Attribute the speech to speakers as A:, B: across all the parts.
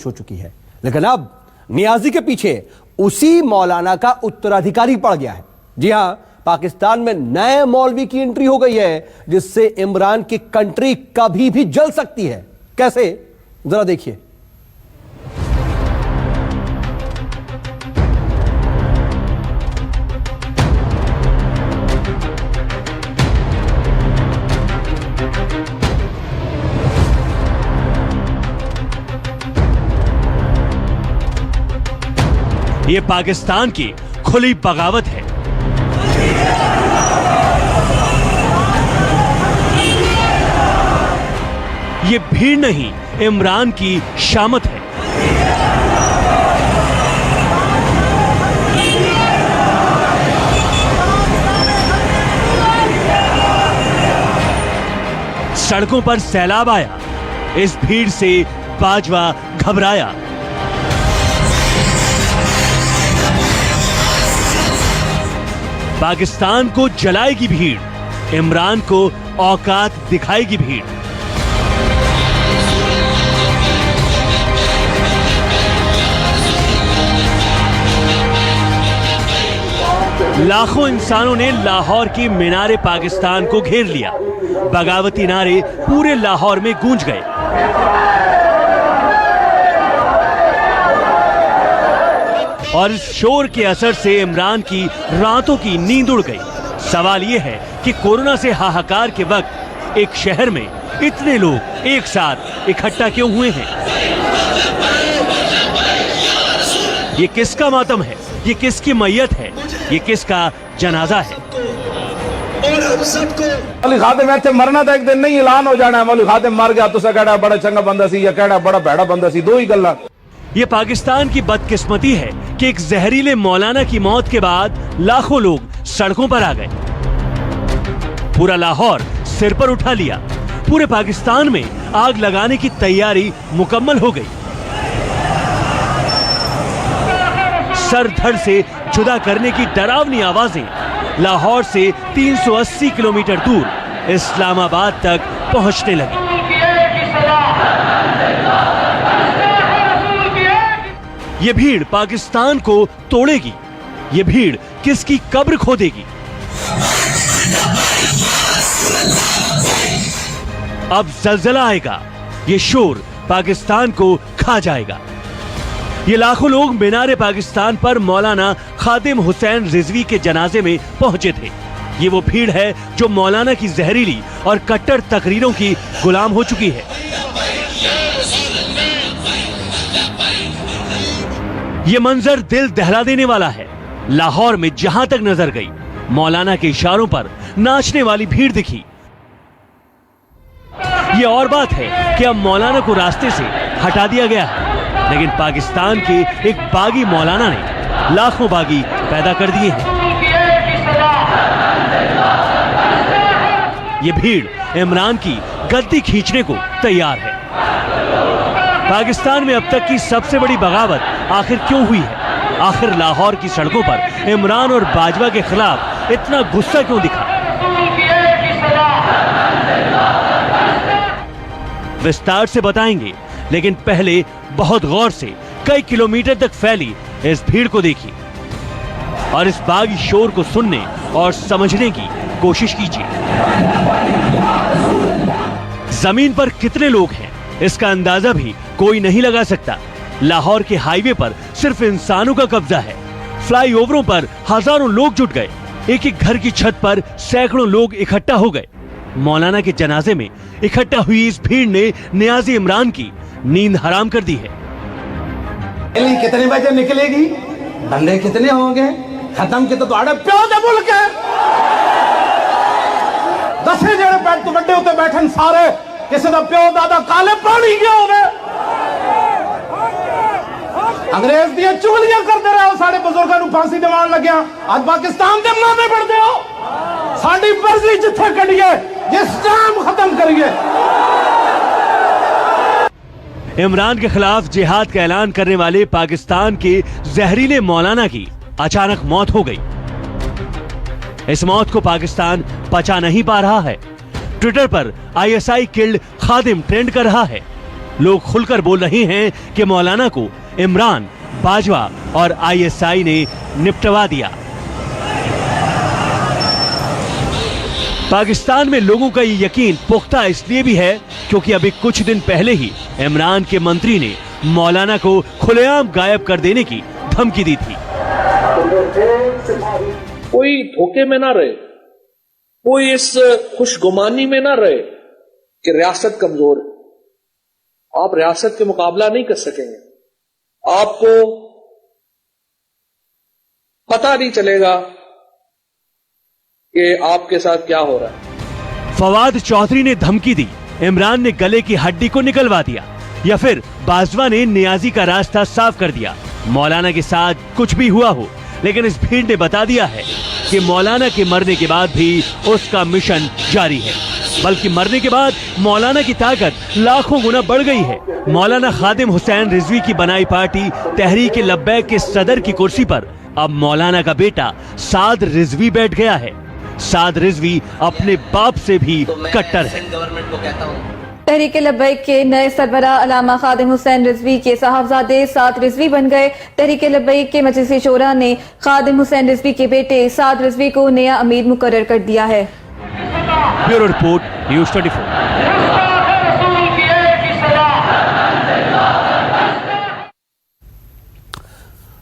A: खामोश हो चुकी है। लेकिन अब नियाजी के पीछे उसी मौलाना का उत्तराधिकारी पड़ गया है। जी हां, पाकिस्तान में नए मौलवी की एंट्री हो गई है, जिससे इमरान की कंट्री कभी भी जल सकती है। कैसे, जरा देखिए।
B: ये पाकिस्तान की खुली बगावत है। ये भीड़ नहीं, इमरान की शामत है। सड़कों पर सैलाब आया। इस भीड़ से बाजवा घबराया। पाकिस्तान को जलाएगी भीड़, इमरान को औकात दिखाएगी भीड़। लाखों इंसानों ने लाहौर की मीनारे पाकिस्तान को घेर लिया। बगावती नारे पूरे लाहौर में गूंज गए। और इस शोर के असर से इमरान की रातों की नींद उड़ गई। सवाल यह है कि कोरोना से हाहाकार के वक्त एक शहर में इतने लोग एक साथ इकट्ठा क्यों हुए हैं? ये किसका मातम है? ये किसकी मैयत है? ये किसका जनाजा है?
C: मौलवी खादिम इत्थे मरना तो एक दिन नहीं, ऐलान हो जाना है मौलवी खादिम मर गया, तुसा कहड़ा बड़ा चंगा बंदा सी या कहड़ा बड़ा भैड़ा बंदा सी, दो ही गल्लां।
B: ये पाकिस्तान की बदकिस्मती है कि एक जहरीले मौलाना की मौत के बाद लाखों लोग सड़कों पर आ गए। पूरा लाहौर सिर पर उठा लिया। पूरे पाकिस्तान में आग लगाने की तैयारी मुकम्मल हो गई। सर धड़ से जुदा करने की डरावनी आवाजें लाहौर से 380 किलोमीटर दूर इस्लामाबाद तक पहुंचने लगी। ये भीड़ पाकिस्तान को तोड़ेगी। ये भीड़ किसकी कब्र खोदेगी? अब जलजला आएगा। ये शोर पाकिस्तान को खा जाएगा। ये लाखों लोग मीनारे पाकिस्तान पर मौलाना खादिम हुसैन रिजवी के जनाजे में पहुंचे थे। ये वो भीड़ है जो मौलाना की जहरीली और कट्टर तकरीरों की गुलाम हो चुकी है। ये मंजर दिल दहला देने वाला है। लाहौर में जहां तक नजर गई, मौलाना के इशारों पर नाचने वाली भीड़ दिखी। ये और बात है कि अब मौलाना को रास्ते से हटा दिया गया है, लेकिन पाकिस्तान के एक बागी मौलाना ने लाखों बागी पैदा कर दिए हैं। ये भीड़ इमरान की गद्दी खींचने को तैयार है। पाकिस्तान में अब तक की सबसे बड़ी बगावत आखिर क्यों हुई है? आखिर लाहौर की सड़कों पर इमरान और बाजवा के खिलाफ इतना गुस्सा क्यों दिखा? विस्तार से बताएंगे, लेकिन पहले बहुत गौर से कई किलोमीटर तक फैली इस भीड़ को देखिए और इस बागी शोर को सुनने और समझने की कोशिश कीजिए। जमीन पर कितने लोग हैं, इसका अंदाजा भी कोई नहीं लगा सकता। लाहौर के हाईवे पर सिर्फ इंसानों का कब्जा है। फ्लाईओवरों पर हजारों लोग जुट गए। एक एक घर की छत पर सैकड़ों लोग इकट्ठा हो गए। मौलाना के जनाजे में इकट्ठा हुई इस भीड़ ने नियाजी इमरान की नींद हराम कर दी है।
C: कितने बजे निकलेगी? बंदे कितने होंगे? खत्म के तो प्यो दे मुल्क है। 10 जने बैठ तो बड़े होते बैठन सारे, किसी का प्यो दादा काले पानी गया होवे। अंग्रेज दिया चुगलियां करते रहे, साढ़े बुजुर्गों को फांसी दिवान लग्या। आज पाकिस्तान के नामे पढ़ते हो। साड़ी मर्जी जिथे करिए, जिस टाइम खत्म करिए।
B: इमरान के खिलाफ जिहाद का ऐलान करने वाले पाकिस्तान के जहरीले मौलाना की अचानक मौत हो गई। इस मौत को पाकिस्तान पचा नहीं पा रहा है। ट्विटर पर ISI किल्ड खादिम ट्रेंड कर रहा है। लोग खुलकर बोल रहे हैं कि मौलाना को इमरान, बाजवा और आईएसआई ने निपटवा दिया। पाकिस्तान में लोगों का ये यकीन पुख्ता इसलिए भी है क्योंकि अभी कुछ दिन पहले ही इमरान के मंत्री ने मौलाना को खुलेआम गायब कर देने की धमकी दी थी।
D: कोई धोखे में ना रहे, कोई इस खुशगुमानी में ना रहे कि रियासत कमजोर है। आप रियासत के मुकाबला नहीं कर सकेंगे, आपको पता नहीं चलेगा कि आपके साथ क्या हो रहा है।
B: फवाद चौधरी ने धमकी दी, इमरान ने गले की हड्डी को निकलवा दिया, या फिर बाजवा ने नियाजी का रास्ता साफ कर दिया। मौलाना के साथ कुछ भी हुआ हो, लेकिन इस भीड़ ने बता दिया है कि मौलाना के मरने के बाद भी उसका मिशन जारी है, बल्कि मरने के बाद मौलाना की ताकत लाखों गुना बढ़ गई है। मौलाना खादिम हुसैन रिजवी की बनाई पार्टी तहरीक लब्बैक के सदर की कुर्सी पर अब मौलाना का बेटा साद रिजवी बैठ गया है। साद रिजवी अपने बाप से भी कट्टर है।
E: तहरीक लब्बैक के नए सरबराह अल्लामा खादिम हुसैन रिजवी के साहबजादे साद रिजवी बन गए। तहरीक लब्बैक के मजलिस शोरा ने खादिम हुसैन रिजवी के बेटे साद रिजवी को नया अमीर मुकर्रर कर दिया है।
B: Bureau report, news 24।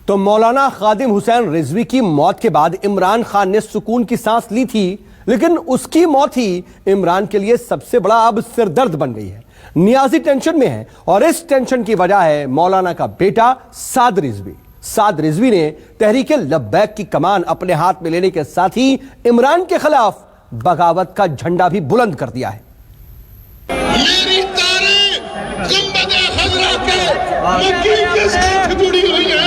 A: तो मौलाना खादिम हुसैन रिजवी की मौत के बाद इमरान खान ने सुकून की सांस ली थी, लेकिन उसकी मौत ही इमरान के लिए सबसे बड़ा अब सिरदर्द बन गई है। नियाजी टेंशन में है और इस टेंशन की वजह है मौलाना का बेटा साद रिजवी। साद रिजवी ने तहरीक लब्बैक की कमान अपने हाथ में लेने के साथ ही इमरान के खिलाफ बगावत का झंडा भी बुलंद कर दिया है।
F: मेरी तारीख गुंबद खजरा के मकीन के साथ जुड़ी हुई है।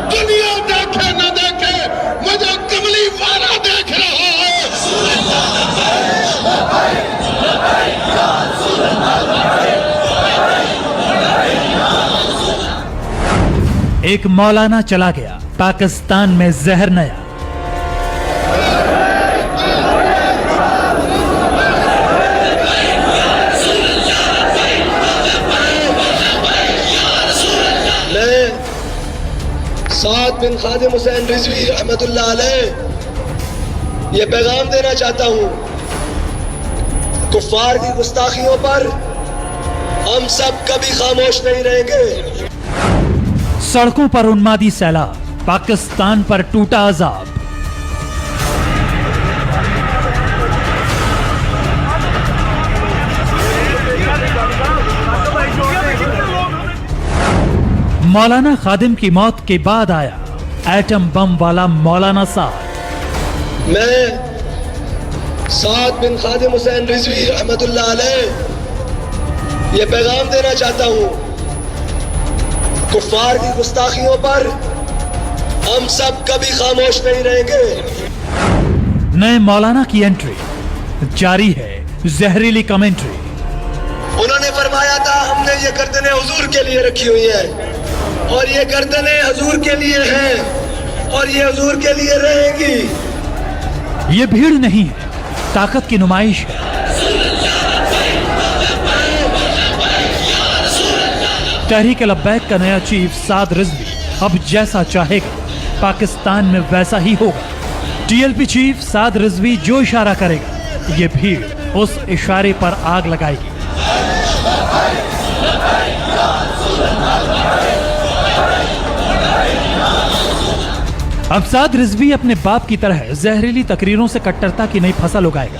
F: दुनिया देखे न देखे, मुझे कमली वाला देख रहा है।
G: एक मौलाना चला गया, पाकिस्तान में जहर नया।
F: साद बिन खादिम हुसैन रिजवी रहमतुल्लाह अलैह ये पैगाम देना चाहता हूं, कुफ्फार की गुस्ताखियों पर हम सब कभी खामोश नहीं रहेंगे।
G: सड़कों पर उन्मादी सैलाब, पाकिस्तान पर टूटा अजाब। मौलाना खादिम की मौत के बाद आया एटम बम वाला मौलाना साद।
F: मैं साद बिन खादिम हुसैन रिजवी रहमतुल्लाह अलैह ये पैगाम देना चाहता हूं, कुफ्फार की गुस्ताखियों पर हम सब कभी खामोश नहीं रहेंगे।
G: नए मौलाना की एंट्री, जारी है जहरीली कमेंट्री।
F: उन्होंने फरमाया था हमने ये गर्दनें हुजूर के लिए रखी हुई है और ये गर्दनें हुजूर के लिए हैं और ये हुजूर के लिए रहेगी।
G: ये भीड़ नहीं है, ताकत की नुमाइश है। तहरीक लब्बैक का नया चीफ साद रिजवी अब जैसा चाहेगा पाकिस्तान में वैसा ही होगा। टीएलपी चीफ साद रिजवी जो इशारा करेगा, ये भीड़ उस इशारे पर आग लगाएगी। अब साद रिजवी अपने बाप की तरह जहरीली तकरीरों से कट्टरता की नई फसल उगाएगा।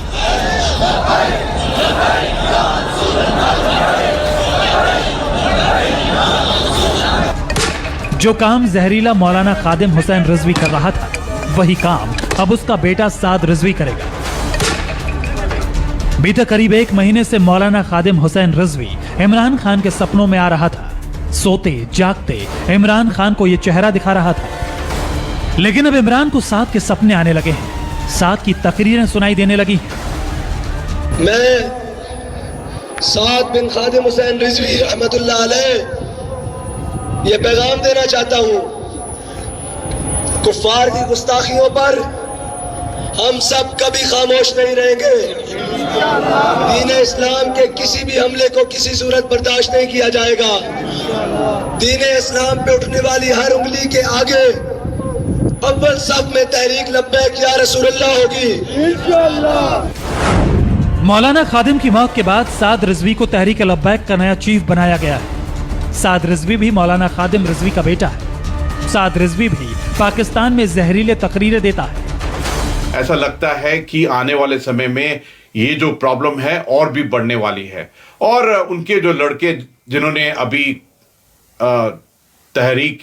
G: जो काम जहरीला मौलाना खादिम हुसैन रिजवी कर रहा था, वही काम अब उसका बेटा साद रिजवी करेगा। बीते करीब 1 महीने से मौलाना खादिम हुसैन रिजवी इमरान खान के सपनों में आ रहा था। सोते जागते इमरान खान को यह चेहरा दिखा रहा था, लेकिन अब इमरान को साद के सपने आने लगे हैं, साद की तकरीरें सुनाई देने लगी।
F: मैं साद बिन खादिम हुसैन रिजवी रहमतुल्लाह अलैह ये पैगाम देना चाहता हूं, कुफ्फार की गुस्ताखियों पर हम सब कभी खामोश नहीं रहेंगे।
H: दीन इस्लाम के किसी भी हमले को किसी सूरत बर्दाश्त नहीं किया जाएगा। दीन इस्लाम पे उठने वाली हर उंगली के आगे अव्वल सफ में तहरीक लब्बैक या रसूलुल्लाह होगी इंशाअल्लाह।
G: मौलाना खादिम की मौत के बाद साद रिजवी को तहरीक लब्बैक का नया चीफ बनाया गया है। साद रिजवी भी मौलाना खादिम रिजवी का बेटा है। साद रिजवी भी पाकिस्तान में जहरीले तकरीरें देता है।
I: ऐसा लगता है कि आने वाले समय में ये जो प्रॉब्लम है और भी बढ़ने वाली है। और उनके जो लड़के जिन्होंने अभी तहरीक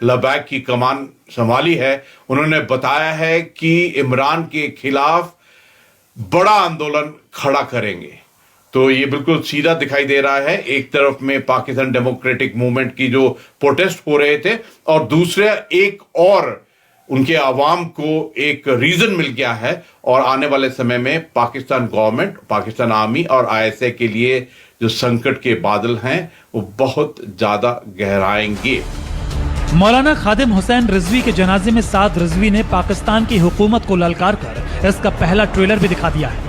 I: लब्बैक की कमान संभाली है, उन्होंने बताया है कि इमरान के खिलाफ बड़ा आंदोलन खड़ा करेंगे। तो ये बिल्कुल सीधा दिखाई दे रहा है। एक तरफ में पाकिस्तान डेमोक्रेटिक मूवमेंट की जो प्रोटेस्ट हो रहे थे और दूसरे एक और उनके अवाम को एक रीजन मिल गया है और आने वाले समय में पाकिस्तान गवर्नमेंट, पाकिस्तान आर्मी और आईएसआई के लिए जो संकट के बादल हैं वो बहुत ज्यादा गहराएंगे।
G: मौलाना खादिम हुसैन रिजवी के जनाजे में साद रिजवी ने पाकिस्तान की हुकूमत को ललकार कर इसका पहला ट्रेलर भी दिखा दिया है।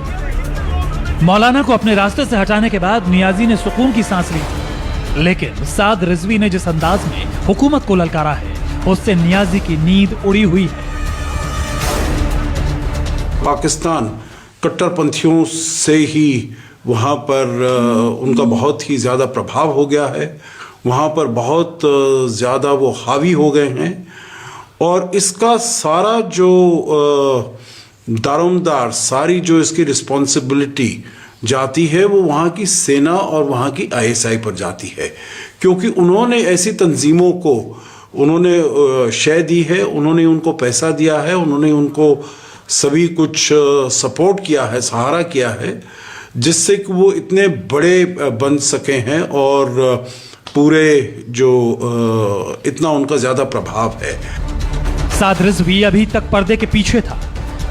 G: मौलाना को अपने रास्ते से हटाने के बाद नियाजी ने सुकून की सांस ली थी, लेकिन साद रिजवी ने जिस अंदाज में हुकूमत को ललकारा है उससे नियाजी की नींद उड़ी हुई है।
J: पाकिस्तान कट्टरपंथियों से ही वहाँ पर उनका बहुत ही ज़्यादा प्रभाव हो गया है। वहाँ पर बहुत ज़्यादा वो हावी हो गए हैं और इसका सारा जो दारोमदार, सारी जो इसकी रिस्पॉन्सिबिलिटी जाती है वो वहाँ की सेना और वहाँ की आईएसआई पर जाती है, क्योंकि उन्होंने ऐसी तंजीमों को उन्होंने शय दी है, उन्होंने उनको पैसा दिया है, उन्होंने उनको सभी कुछ सपोर्ट किया है, सहारा किया है, जिससे कि वो इतने बड़े बन सके हैं और पूरे जो इतना उनका ज़्यादा प्रभाव है।
G: साद रिजवी अभी तक पर्दे के पीछे था।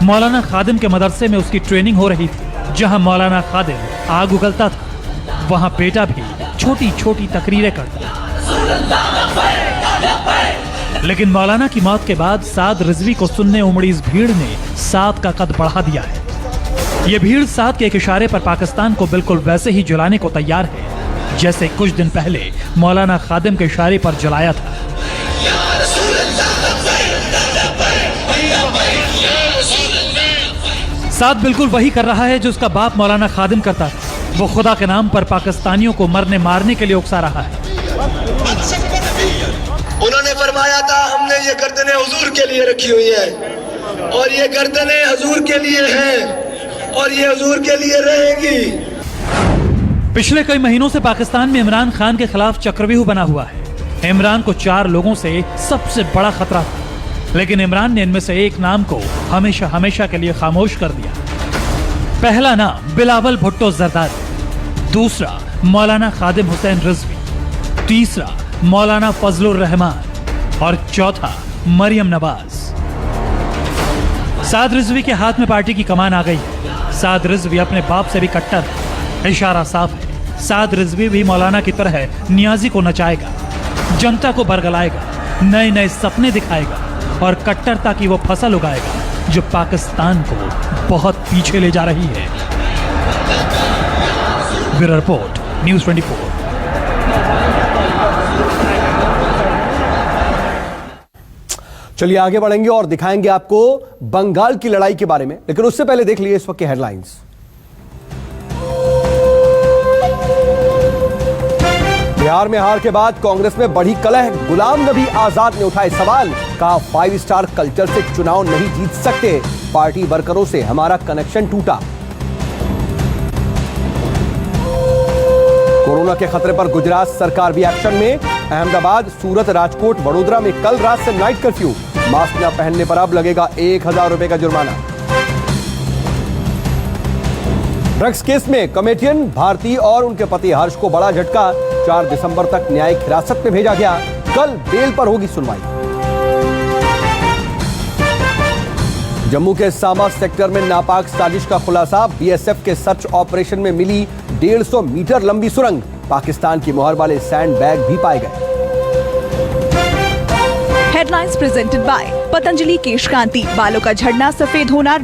G: मौलाना खादिम के मदरसे में उसकी ट्रेनिंग हो रही थी। जहां मौलाना खादिम आग उगलता था, वहां बेटा भी छोटी छोटी तकरीरें करता। लेकिन मौलाना की मौत के बाद साद रिजवी को सुनने उमड़ी इस भीड़ ने साद का कद बढ़ा दिया है। ये भीड़ साद के एक इशारे पर पाकिस्तान को बिल्कुल वैसे ही जलाने को तैयार है जैसे कुछ दिन पहले मौलाना खादिम के इशारे पर जलाया था। साद बिल्कुल वही कर रहा है जो उसका बाप मौलाना खादिम करता था। वो खुदा के नाम पर पाकिस्तानियों को मरने मारने के लिए उकसा रहा है।
H: उन्होंने फरमाया था हमने ये गर्दनें हुजूर के लिए रखी हुई है और ये गर्दनें हुजूर के लिए हैं और ये हुजूर के लिए रहेंगी।
G: पिछले कई महीनों से पाकिस्तान में इमरान खान के खिलाफ चक्रव्यूह बना हुआ है। इमरान को 4 लोगों से सबसे बड़ा खतरा था, लेकिन इमरान ने इनमें से एक नाम को हमेशा हमेशा के लिए खामोश कर दिया। पहला नाम बिलावल भुट्टो जरदारी, दूसरा मौलाना खादिम हुसैन रिजवी, तीसरा मौलाना फजलुर रहमान और चौथा मरियम नवाज। साद रिजवी के हाथ में पार्टी की कमान आ गई है। साद रिजवी अपने बाप से भी कट्टर है। इशारा साफ है, साद रिजवी भी मौलाना की तरह नियाजी को नचाएगा, जनता को बरगलाएगा, नए नए सपने दिखाएगा और कट्टरता की वो फसल उगाएगा जो पाकिस्तान को बहुत पीछे ले जा रही है। Bureau report, news 24।
A: चलिए आगे बढ़ेंगे और दिखाएंगे आपको बंगाल की लड़ाई के बारे में, लेकिन उससे पहले देख लीजिए इस वक्त की हेडलाइंस। बिहार में हार के बाद कांग्रेस में बढ़ी कलह। गुलाम नबी आजाद ने उठाए सवाल, कहा 5 स्टार कल्चर से चुनाव नहीं जीत सकते, पार्टी वर्करों से हमारा कनेक्शन टूटा। कोरोना के खतरे पर गुजरात सरकार भी एक्शन में। अहमदाबाद, सूरत, राजकोट, वडोदरा में कल रात से नाइट कर्फ्यू। मास्क न पहनने पर अब लगेगा 1000 रुपए का जुर्माना। ड्रग्स केस में कॉमेडियन भारती और उनके पति हर्ष को बड़ा झटका। 4 दिसंबर तक न्यायिक हिरासत में भेजा गया, कल बेल पर होगी सुनवाई। जम्मू के सामा सेक्टर में नापाक साजिश का खुलासा। बीएसएफ के सर्च ऑपरेशन में मिली 150 मीटर लंबी सुरंग। पाकिस्तान की मोहर वाले सैंड बैग भी पाए गए।
K: हेडलाइंस प्रेजेंटेड बाय पतंजलि केश कांति। बालों का झड़ना, सफेद होना,